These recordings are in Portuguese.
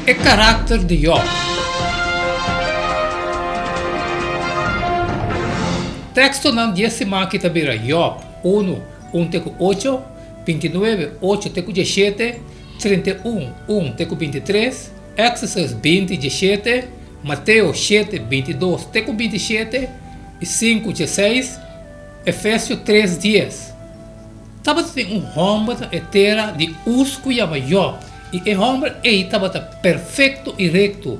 É caráter de Job. Texto não décima que tabira Job 1, 1 teco 8, 29, 8 teco 17, 31, 1 teco 23, Éxodo 20, 17, Mateus 7, 22 teco 27 e 5, 16, Efésios 3, 10. Tava tem homem etera de usco yama Job e homem estava perfeito e recto,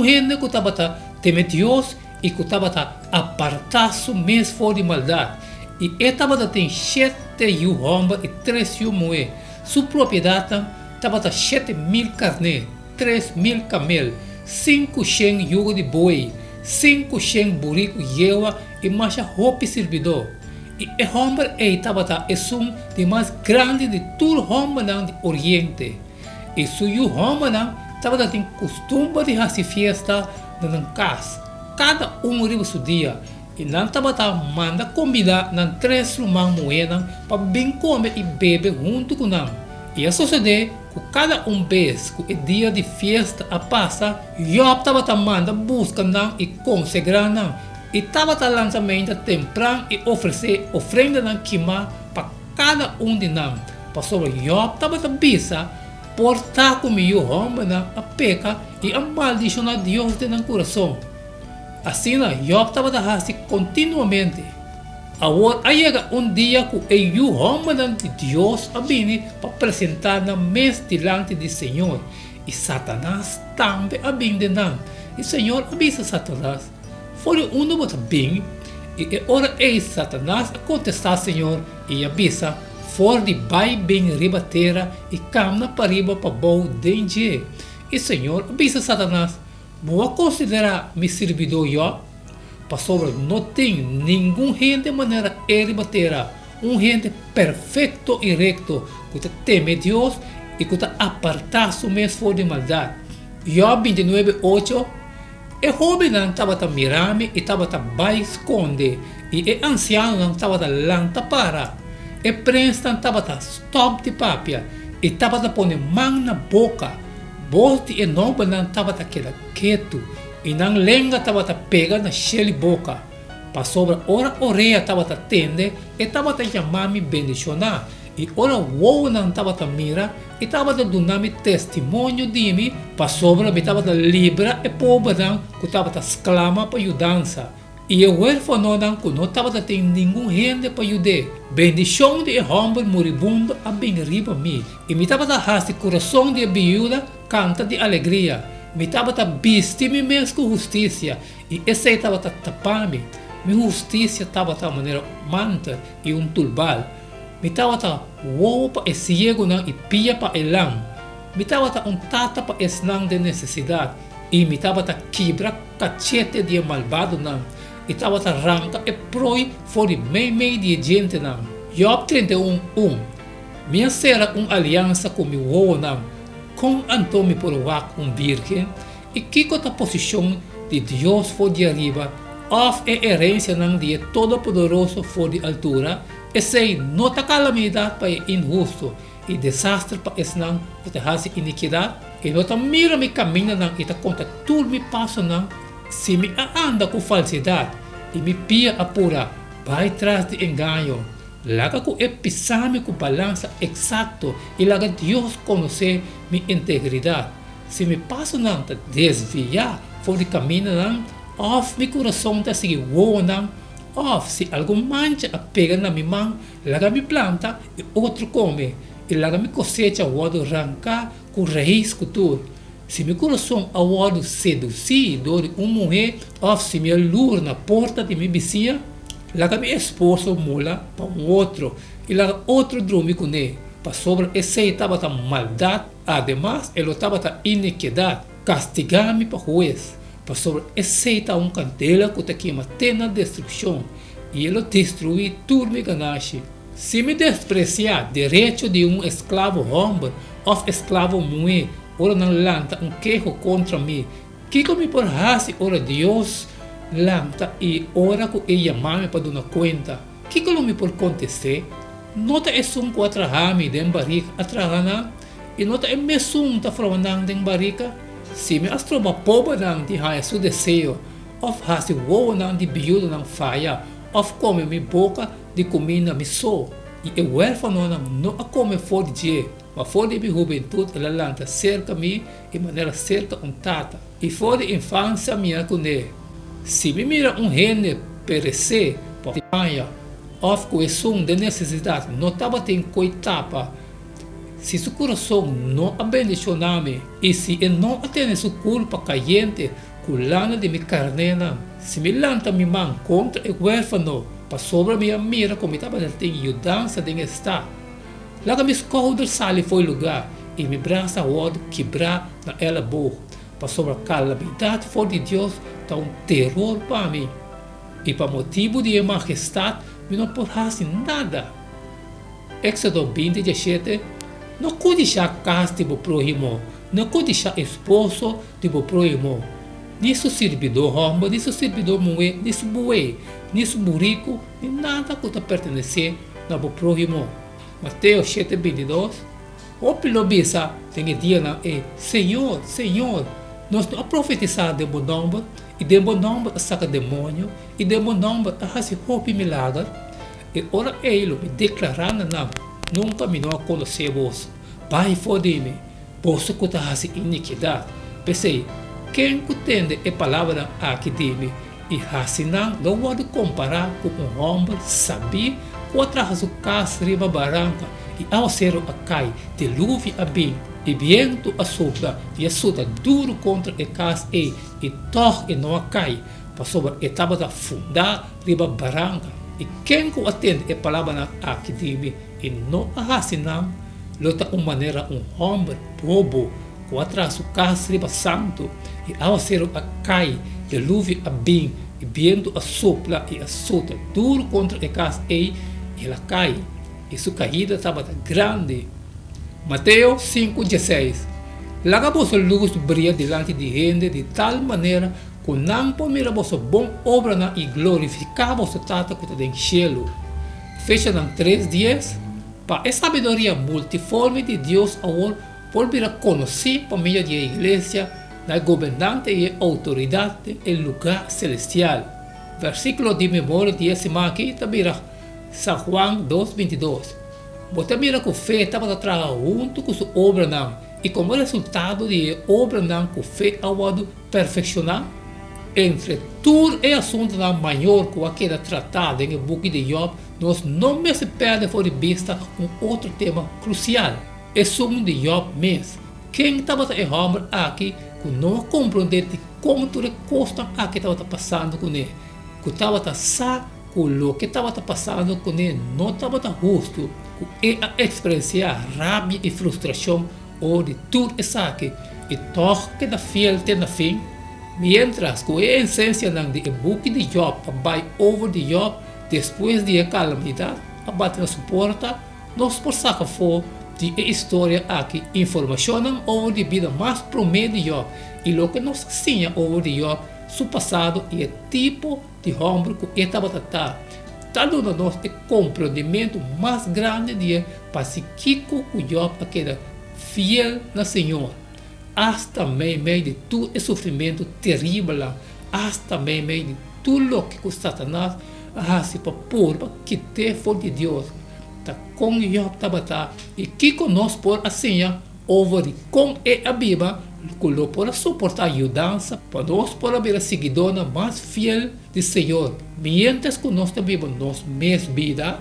gente que estava teme Deus e que estava apartaço mesmo fora de maldade. E estava tem 7 homens e 3 moe. Sua propriedade estava 7.000 carne, 3.000 camel, 500 jugo de boi, 500 burrico yewa e mais roupa servidor. E o homem estava um de mais grande de todo homem do Oriente. E se o homem estava tem costume de fazer festa na casa. Cada riba seu dia. E não estava manda comida na 3 moedas para bem comer e beber junto com nós. E a suceder que cada vez que o dia de festa a passa, Job estava manda busca não e consegrar não. E estava lançamento temprano e oferecer ofrenda na queima para cada de nós. Pastor Job estava bisa portar comigo o homem a peca e a maldição a Deus de no coração. Assim, Job estava assim continuamente. Agora, chega dia que o homem de Deus vem para apresentar na mesa diante do Senhor. E Satanás também vem de nós. E o Senhor avisa Satanás. Foi bota bem, e ora Satanás a contestar Senhor e avisa, for de vai bem ribateira e camna para riba para bom dengue. E Senhor avisa Satanás, vou considerar me servidor Job, pastor não tem nenhum gente de maneira ribateira, gente perfeito e recto, que teme Deus e que apartar-se mesmo fora de maldade. Job 29, 8. O jovem não estava mirando e estava bem esconde. E o anciano não estava lanta para. O príncipe não estava stop de papia. E estava pondo mão na boca. Bote e nobre não estava quieto. E não lenga estava pega na chele boca. Passou a hora orelha estava tende e estava chamando me bendicionar. E ora o não estava mira e estava dando testemunho de mim para sobre a estava livre e pobre que estava exclama para ajudança. E o huérfano que não estava tendo nenhum gente para ajudar. Bendição de homem moribundo a bem riba mim. E me estava a coração de viúva canta de alegria. Me estava vestir-me mesmo com justiça. E esse estava tapando-me. Minha justiça estava de maneira manta e tulbal. Me estava roupa e ciego e pia para elam. Me estava tata para esnang de necessidade. E me estava quebra cachete de malvado não. E estava arranca e proi fora meio de gente não. Job 31, 1. Minha será aliança com meu vô não. Com Antônio por virgem. E que a posição de Deus for de arriba. Of e herência não de todo-poderoso for de altura. E sei nota calamidade para injusto e desastre para esnang que te hace iniquidade e nota mira me caminha não e te conta tudo me passa não se me anda com falsidade e me pia apura vai atrás de engano laga com episame com balança exato e laga Deus conhecer minha integridade se me passa não te desviar for de caminho não off meu coração te seguir voa não se algum mancha a pega na minha mão, laga me planta e outro come, e laga me cosecha o wado arrancar com raiz cultura. Se meu coração a wado seduzir de mulher, se me lura na porta de minha vizinha, laga me esposo mula para outro, e laga outro dormir com ele, para sobre esse estava maldade, ademais ele estava iniquidade, castigar-me para juiz. Sobre esse candela que está aqui na destruição e ele destruir tudo me ganache. Se me despreciar direito de escravo homem ou escravo mulher, ora não lanta queijo contra mim, que me por raça ora Deus lanta e ora que ele chama para dar conta, que me por acontecer, nota é que atrahami den barrica atrahana e nota é mesmo tá falando den barrica. se me astroba poba nang di haya su deseo, of hasi woa nang di biudo nang faya, of come mi boca di comida mi so, e é huérfano não a come for de dia, mas for de minha juventude ela lanta cerca me e maneira cerca tata, e for de infância minha com ele. Se me mira rene perecer, pode of coesum de necessidade, não estava tem coitapa, se seu coração não abençoa-me, e se ele não atende sua culpa caiente, culana de minha carnena, se me lanta me man contra o huérfano, para sobre minha mira como estava tem ajudança de estar. Laga me escolher sali foi lugar, e me braça o quebrar na ela boa, para sobre a calamidade for de Deus, tá terror para mim, e para motivo de majestade, me não porrasse nada. Éxodo 27, não pode deixar casa de próximo, não pode deixar esposo de próximo, nisso servidor rombo, nisso servidor moe, nisso bué, nisso burico, nem nada que te pertencer na próximo. Mateus 7:22, o pelo bisa tem dia na Senhor, Senhor, nós não profetizar de bom nome, e de bom nome a saca demônio, e de bom nome a fazer roupa milagre, e ora ele me declarando na nunca me não conhecer vos, vai foder-me, posso que está fazendo iniquidade. Pensei, quem entende a palavra aqui de mim, e assim não pode comparar com um homem sabia que atrás do caso riba barranca, e ao ser a cai, dilúvio a bem, e vento a sopra, e a suta duro contra a casa e torre e não a cai, para sobre a etapa da fundar riba barranca, e quem atende a palavra aqui de mim, e não assim não, lota uma maneira homem bobo, que atrás do caso riba santo, e ao ser a cai, dilúvio a bem, e vento a sopra, e a suta duro contra a casa e ela cai, e sua caída estava grande. Mateus 5:16. Laga vossa luz brilha diante de gente de tal maneira que não pomira vossa boa obra e glorificar vossa Tata que está em cielo. Fecha em 3:10. Para a sabedoria multiforme de Deus agora volver a conhecer por meio da igreja na governante e autoridade em lugar celestial. Versículo de memória de essa aqui também São Juan 2:22. Você mira que a fé estava trabalhando junto com sua obra não, e como resultado de obra não que a fé awado perfeccionar, entre tudo é assunto não maior que aquele tratado em book de Job, nós não me se perde fora de vista outro tema crucial, é sobre de Job mesmo. Quem estava em homem aqui que não compreender de como tudo custa aqui estava passando com ele, que estava sa o que estava passando com ele não estava justo, e a experienciar rabia e frustração ou de tudo isso aqui, e toque da fiel tem na fim, mientras que a essência do book de Job vai over de Job, depois de calamidade, abate na suporta, nós por sacar for de história aqui, informação over de vida mais promedio de Job, e o que nós tinha over de Job, seu passado e o tipo de homem que estava tratando. Dando a nós o compreendimento mais grande de para se Kiko o Job aquele fiel na Senhor. Hasta meio de todo o sofrimento terrível, hasta meio de tudo o que Satanás se para pôr para que te for de Deus. Tá com Job estava e Kiko nós por assim over com a Bíblia, que para suportar ajudança, para nós para ver a seguidora mais fiel do Senhor, mientras que nós vivemos nossa mesma vida,